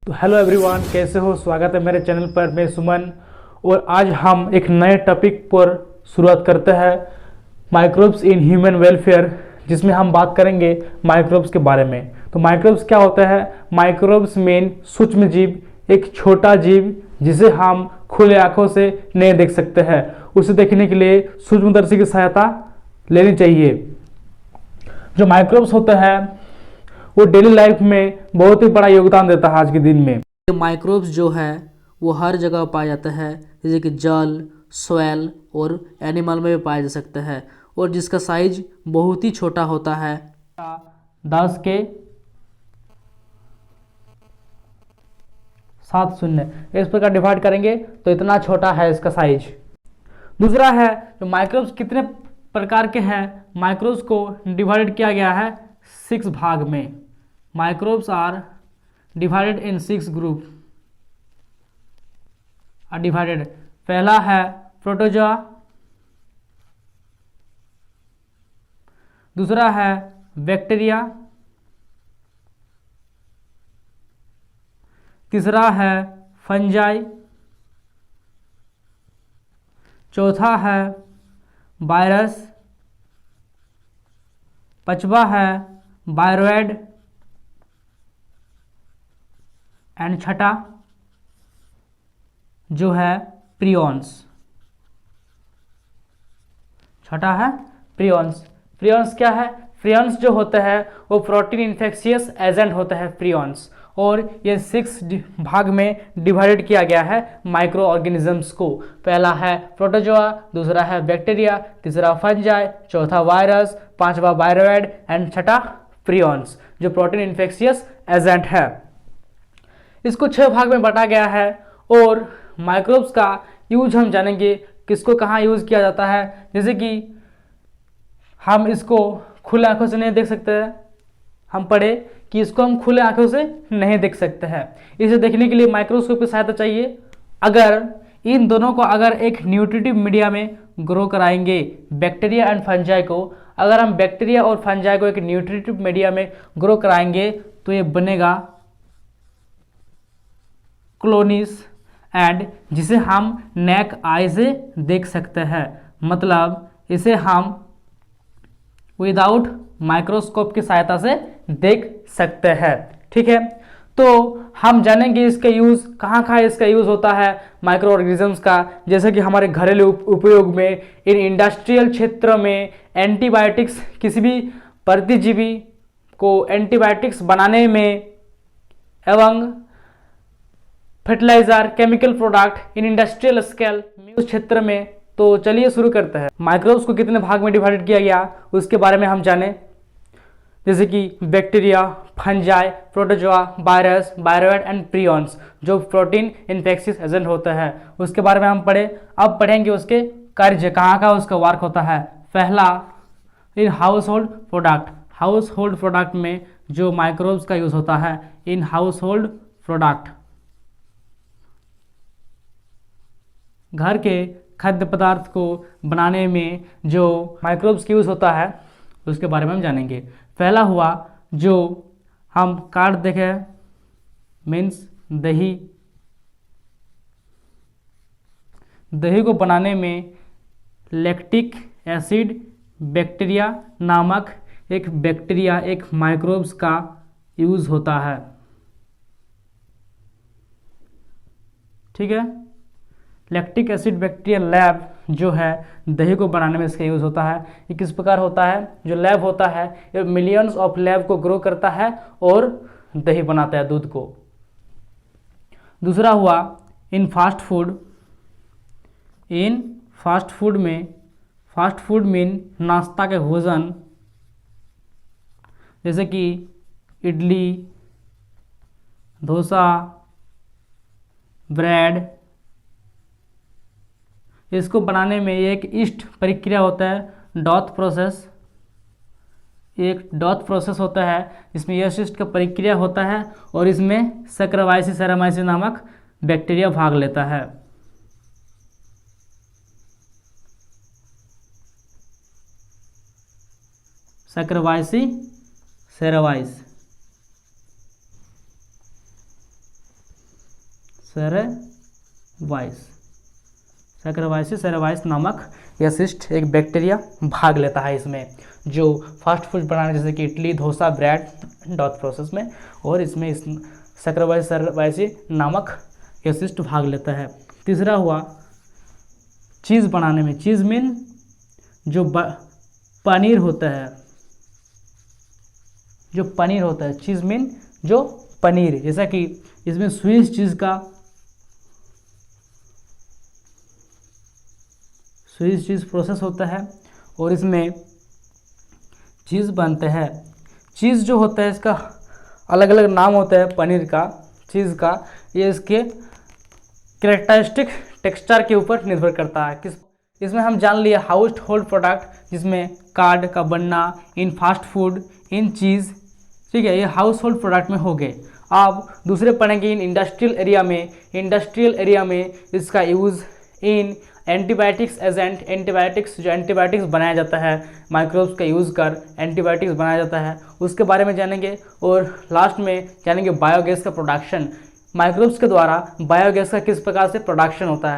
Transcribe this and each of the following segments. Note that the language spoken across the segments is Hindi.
तो हेलो एवरीवन, कैसे हो? स्वागत है मेरे चैनल पर। मैं सुमन और आज हम एक नए टॉपिक पर शुरुआत करते हैं, माइक्रोब्स इन ह्यूमन वेलफेयर, जिसमें हम बात करेंगे माइक्रोब्स के बारे में। तो माइक्रोब्स क्या होता है? माइक्रोब्स मेन सूक्ष्म जीव, एक छोटा जीव जिसे हम खुले आंखों से नहीं देख सकते हैं। उसे देखने के लिए सूक्ष्मदर्शी की सहायता लेनी चाहिए। जो माइक्रोब्स होते हैं वो डेली लाइफ में बहुत ही बड़ा योगदान देता है आज के दिन में। माइक्रोब्स जो है वो हर जगह पाया जाता है, जैसे कि जल, सॉइल और एनिमल में भी पाया जा सकता है, और जिसका साइज बहुत ही छोटा होता है, 10 के 7 शून्य इस प्रकार डिवाइड करेंगे तो इतना छोटा है इसका साइज। दूसरा है जो माइक्रोब्स कितने प्रकार के हैं। माइक्रोब्स को डिवाइडेड किया गया है 6 भाग में। Microbes are divided in 6 group are divided. पहला है प्रोटोजोआ, दूसरा है बैक्टीरिया, तीसरा है फंजाई, चौथा है वायरस, पांचवा है वायरोइड एंड छठा जो है प्रियॉन्स। छठा है प्रियॉन्स। प्रियॉन्स क्या है? प्रियॉन्स जो होते हैं वो प्रोटीन इन्फेक्शियस एजेंट होते हैं प्रियॉन्स, और ये 6 भाग में डिवाइडेड किया गया है माइक्रो ऑर्गेनिजम्स को। पहला है प्रोटोजोआ, दूसरा है बैक्टीरिया, तीसरा फंजाई, चौथा वायरस, पांचवा वायरोइड एंड छठा प्रियॉन्स जो प्रोटीन इन्फेक्शियस एजेंट है। इसको 6 भाग में बांटा गया है, और माइक्रोब्स का यूज हम जानेंगे किसको कहाँ यूज किया जाता है। जैसे कि हम इसको खुले आंखों से नहीं देख सकते हैं, हम पढ़े कि इसको हम खुले आंखों से नहीं देख सकते हैं। इसे देखने के लिए माइक्रोस्कोप की सहायता चाहिए। अगर इन दोनों को अगर एक न्यूट्रिटिव मीडिया में ग्रो कराएंगे, बैक्टीरिया एंड फंजाई को, अगर हम बैक्टीरिया और फंजाई को एक न्यूट्रिटिव मीडिया में ग्रो कराएंगे तो ये बनेगा क्लोनिस, एंड जिसे हम नेक आई से देख सकते हैं। मतलब इसे हम विदाउट माइक्रोस्कोप की सहायता से देख सकते हैं। ठीक है, तो हम जानेंगे इसका यूज कहाँ कहाँ इसका यूज होता है माइक्रो ऑर्गेनिजम्स का। जैसे कि हमारे घरेलू उपयोग में, इन इंडस्ट्रियल क्षेत्र में, एंटीबायोटिक्स, किसी भी प्रतिजीवी को एंटीबायोटिक्स बनाने में, एवं fertilizer, chemical product in industrial scale उस क्षेत्र में। तो चलिए शुरू करते हैं। माइक्रोब्स को कितने भाग में डिवाइडेड किया गया उसके बारे में हम जाने। जैसे कि bacteria, fungi, protozoa, virus, viroid and prions जो प्रोटीन इन्फेक्शियस एजेंट होते हैं, उसके बारे में हम पढ़े। अब पढ़ेंगे उसके कार्य, कहाँ का उसका वर्क होता है। पहला, in house hold product. House hold product में जो माइक्रोब्स का यूज होता है, इन हाउस होल्ड प्रोडक्ट, घर के खाद्य पदार्थ को बनाने में जो माइक्रोब्स का यूज होता है उसके बारे में हम जानेंगे। पहला हुआ जो हम कार्ड देखे, मीन्स दही। दही को बनाने में लैक्टिक एसिड बैक्टीरिया नामक एक बैक्टीरिया, एक माइक्रोब्स का यूज होता है। ठीक है, लैक्टिक एसिड बैक्टीरिया लैब जो है दही को बनाने में इसका यूज़ होता है। ये किस प्रकार होता है? जो लैब होता है ये मिलियंस ऑफ लैब को ग्रो करता है और दही बनाता है, दूध को। दूसरा हुआ इन फास्ट फूड। इन फास्ट फूड में, फास्ट फूड मीन नाश्ता के भोजन, जैसे कि इडली, डोसा, ब्रेड। इसको बनाने में एक ईस्ट प्रक्रिया होता है, डॉथ प्रोसेस। एक डॉथ प्रोसेस होता है जिसमें यीस्ट का प्रक्रिया होता है, और इसमें सैकरामाइसिस सेरामाइसिस नामक बैक्टीरिया भाग लेता है। सैकरामाइसिस सेरामाइसिस। सेरेवाइसिस नामक यह सिस्ट एक बैक्टीरिया भाग लेता है इसमें, जो फास्ट फूड बनाने जैसे कि idli, dosa, bread dot process में, और इसमें इस सेरेवाइसिस नामक यह सिस्ट भाग लेता है। तीसरा हुआ चीज़ बनाने में। चीज़ मीन जो पनीर होता है, चीज़ मीन जो पनीर, जैसा कि इसमें स्विस चीज़ प्रोसेस होता है और इसमें चीज़ बनते हैं। चीज़ जो होता है इसका अलग अलग नाम होता है पनीर का, चीज़ का। ये इसके कैरेक्टरिस्टिक टेक्सचर के ऊपर निर्भर करता है। इसमें हम जान लिए हाउस होल्ड प्रोडक्ट, जिसमें कार्ड का बनना, इन फास्ट फूड, इन चीज़, ठीक है, ये हाउस होल्ड प्रोडक्ट में हो गए। अब दूसरे पढ़ेंगे इन इंडस्ट्रियल एरिया में इसका यूज़ इन एंटीबायोटिक्स एजेंट। जो एंटीबायोटिक्स बनाया जाता है, माइक्रोब्स का यूज़ कर एंटीबायोटिक्स बनाया जाता है, उसके बारे में जानेंगे। और लास्ट में जानेंगे बायोगैस का प्रोडक्शन। माइक्रोब्स के द्वारा बायोगैस का किस प्रकार से प्रोडक्शन होता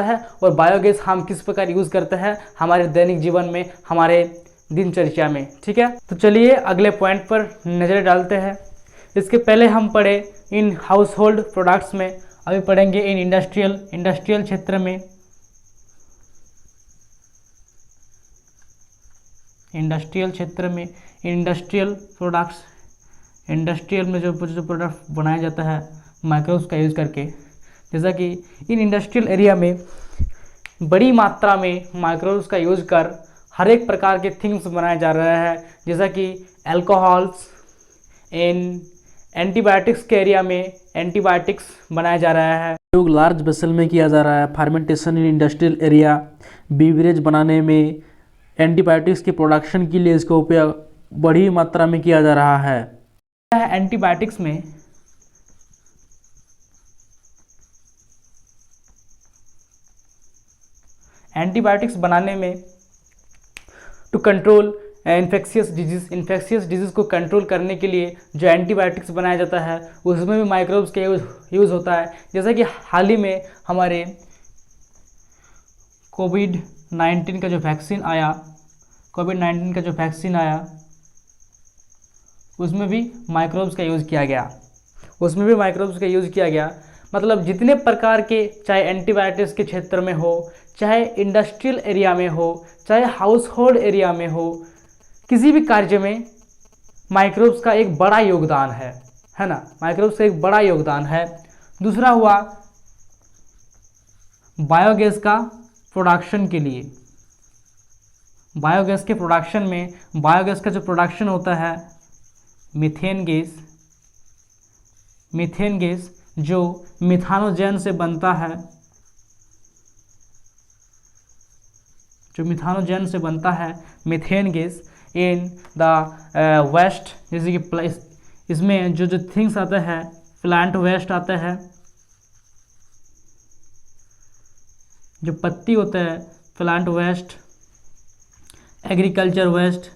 है, और बायोगैस हम किस प्रकार यूज़ करते हैं हमारे दैनिक जीवन में, हमारे दिनचर्या में। ठीक है, तो चलिए अगले पॉइंट पर नज़र डालते हैं। इसके पहले हम पढ़े इन हाउस होल्ड प्रोडक्ट्स में, अभी पढ़ेंगे इन इंडस्ट्रियल क्षेत्र में। इंडस्ट्रियल में जो प्रोडक्ट बनाया जाता है माइक्रोब्स का यूज़ करके, जैसा कि इन इंडस्ट्रियल एरिया में बड़ी मात्रा में माइक्रोब्स का यूज़ कर हर एक प्रकार के थिंग्स बनाया जा रहा है, जैसा कि अल्कोहल्स। इन एंटीबायोटिक्स के एरिया में एंटीबायोटिक्स बनाया जा रहा है, उपयोग लार्ज वेसल में किया जा रहा है। फार्मेंटेशन इन इंडस्ट्रियल एरिया, बीवरेज बनाने में, एंटीबायोटिक्स के प्रोडक्शन के लिए इसका उपयोग बड़ी मात्रा में किया जा रहा है। एंटीबायोटिक्स में एंटीबायोटिक्स बनाने में टू कंट्रोल इन्फेक्शियस डिजीज़ को कंट्रोल करने के लिए जो एंटीबायोटिक्स बनाया जाता है उसमें भी माइक्रोब्स का यूज़ होता है। जैसा कि हाल ही में हमारे कोविड-19 का जो वैक्सीन आया, उसमें भी माइक्रोब्स का यूज़ किया गया। मतलब जितने प्रकार के, चाहे एंटीबायोटिक्स के क्षेत्र में हो, चाहे इंडस्ट्रियल एरिया में हो, चाहे हाउस होल्ड एरिया में हो, किसी भी कार्य में माइक्रोब्स का एक बड़ा योगदान है ना, माइक्रोब्स का एक बड़ा योगदान है। दूसरा हुआ बायोगैस का प्रोडक्शन के लिए। बायोगैस के प्रोडक्शन में, बायोगैस का जो प्रोडक्शन होता है मीथेन गैस जो मिथानोजन से बनता है, methane gas in the waste, जैसे कि इसमें जो थिंग्स आता है, प्लांट वेस्ट आता है, जो पत्ती होता है, प्लांट वेस्ट, एग्रीकल्चर वेस्ट,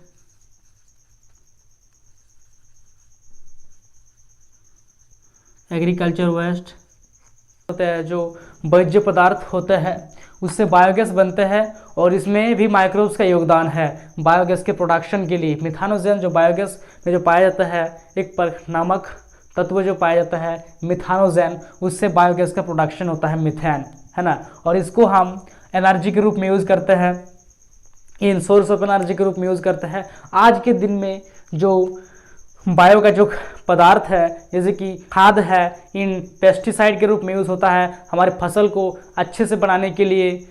होता है, जो वर्ज्य पदार्थ होता है उससे बायोगैस बनते हैं, और इसमें भी माइक्रोब्स का योगदान है बायोगैस के प्रोडक्शन के लिए। मिथानोजन जो बायोगैस में जो पाया जाता है, एक नामक तत्व जो पाया जाता है मिथानोजन, उससे बायोगैस का प्रोडक्शन होता है मीथेन, है ना। और इसको हम एनर्जी के रूप में यूज़ करते हैं, इन सोर्स ऑफ एनर्जी के रूप में यूज़ करते हैं। आज के दिन में जो बायो का जो पदार्थ है, जैसे कि खाद है, इन पेस्टिसाइड के रूप में यूज़ होता है। हमारे फसल को अच्छे से बनाने के लिए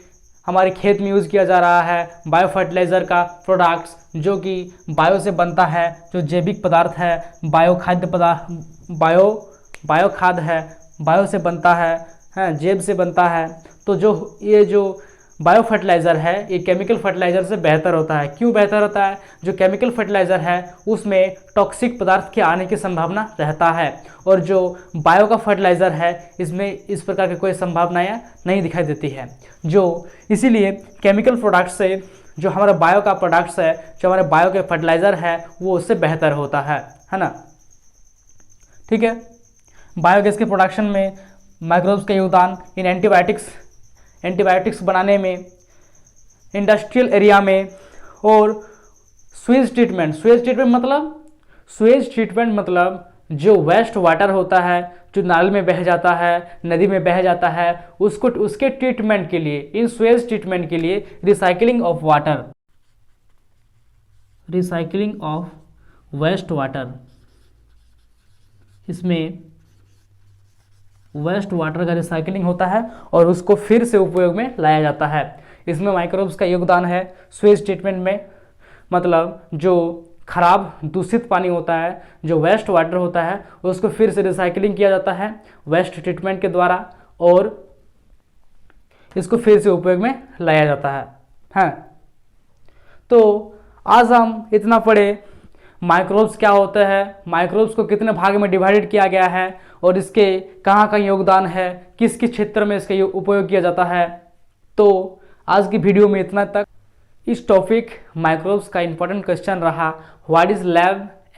हमारे खेत में यूज़ किया जा रहा है बायो फर्टिलाइज़र का प्रोडक्ट्स, जो कि बायो से बनता है, जो जैविक पदार्थ है, बायो खाद है, बायो से बनता है, जैव से बनता है। तो ये जो बायो फर्टिलाइज़र है, ये केमिकल फर्टिलाइज़र से बेहतर होता है। क्यों बेहतर होता है? जो केमिकल फर्टिलाइज़र है उसमें टॉक्सिक पदार्थ के आने की संभावना रहता है, और जो बायो का फर्टिलाइज़र है इसमें इस प्रकार की कोई संभावनाएं नहीं दिखाई देती है। जो इसीलिए केमिकल प्रोडक्ट से जो हमारा बायो का प्रोडक्ट्स है, जो हमारे बायो के फर्टिलाइज़र है, वो उससे बेहतर होता है ना। ठीक है, बायोगैस के प्रोडक्शन में माइक्रोब्स का योगदान, इन एंटीबायोटिक्स बनाने में, इंडस्ट्रियल एरिया में, और स्वेज ट्रीटमेंट मतलब जो वेस्ट वाटर होता है, जो नाल में बह जाता है, नदी में बह जाता है, उसके ट्रीटमेंट के लिए, इन स्वेज ट्रीटमेंट के लिए रिसाइकलिंग ऑफ वेस्ट वाटर, इसमें वेस्ट वाटर का रिसाइकलिंग होता है और उसको फिर से उपयोग में लाया जाता है। इसमें माइक्रोब्स का योगदान है स्वेज ट्रीटमेंट में, मतलब जो खराब दूषित पानी होता है, जो वेस्ट वाटर होता है, उसको फिर से रिसाइकलिंग किया जाता है वेस्ट ट्रीटमेंट के द्वारा और इसको फिर से उपयोग में लाया जाता है। हाँ, तो आज हम इतना पढ़े माइक्रोब्स क्या होता है, माइक्रोब्स को कितने भाग में डिवाइडेड किया गया है और इसके कहाँ का योगदान है, किस किस क्षेत्र में इसका उपयोग किया जाता है। तो आज की वीडियो में इतना तक। इस टॉपिक माइक्रोब्स का इंपॉर्टेंट क्वेश्चन रहा, what is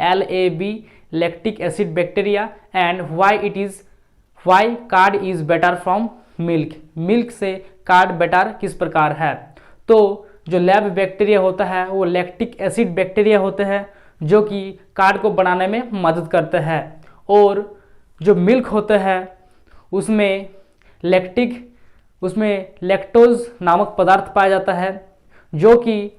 LAB lactic acid bacteria and why card is better from milk से कार्ड बेटर किस प्रकार है। तो जो लैब बैक्टीरिया होता है वो लैक्टिक एसिड बैक्टीरिया होते हैं जो कि कार्ड को बनाने में मदद करते हैं, और जो मिल्क होता है उसमें लैक्टोज नामक पदार्थ पाया जाता है जो कि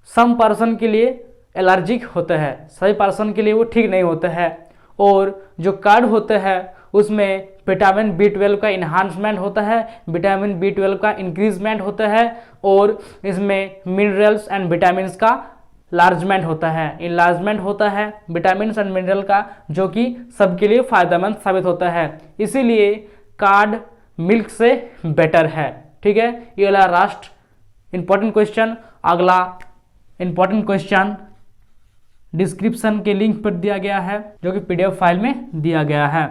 सम पर्सन के लिए एलर्जिक होता है, सभी पर्सन के लिए वो ठीक नहीं होता है। और जो कार्ड होता है उसमें विटामिन B12 का इन्हांसमेंट होता है, विटामिन B12 का इंक्रीजमेंट होता है, और इसमें मिनरल्स एंड विटामिन्स का लार्जमेंट होता है विटामिन्स एंड मिनरल का, जो कि सबके लिए फायदेमंद साबित होता है। इसीलिए कार्ड मिल्क से बेटर है। ठीक है, ये वाला लास्ट इंपॉर्टेंट क्वेश्चन। अगला इंपॉर्टेंट क्वेश्चन डिस्क्रिप्शन के लिंक पर दिया गया है, जो कि PDF फाइल में दिया गया है,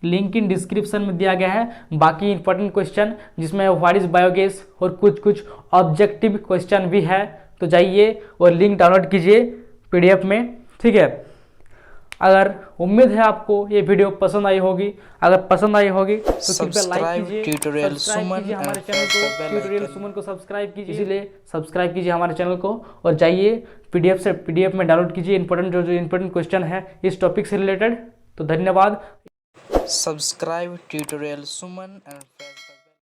लिंक इन डिस्क्रिप्शन में दिया गया है। बाकी इंपॉर्टेंट क्वेश्चन जिसमें व्हाट इज बायोगैस और कुछ ऑब्जेक्टिव क्वेश्चन भी है, तो जाइए और लिंक डाउनलोड कीजिए PDF में। ठीक है, अगर उम्मीद है आपको ये वीडियो पसंद आई होगी, अगर पसंद आई होगी तो कृपया लाइक कीजिए, ट्यूटोरियल हमारे चैनल को, ट्यूटोरियल सुमन को सब्सक्राइब कीजिए, इसलिए सब्सक्राइब कीजिए हमारे चैनल को और जाइए PDF में डाउनलोड कीजिए जो इंपॉर्टेंट क्वेश्चन है इस टॉपिक से रिलेटेड। तो धन्यवाद। Subscribe tutorial Suman and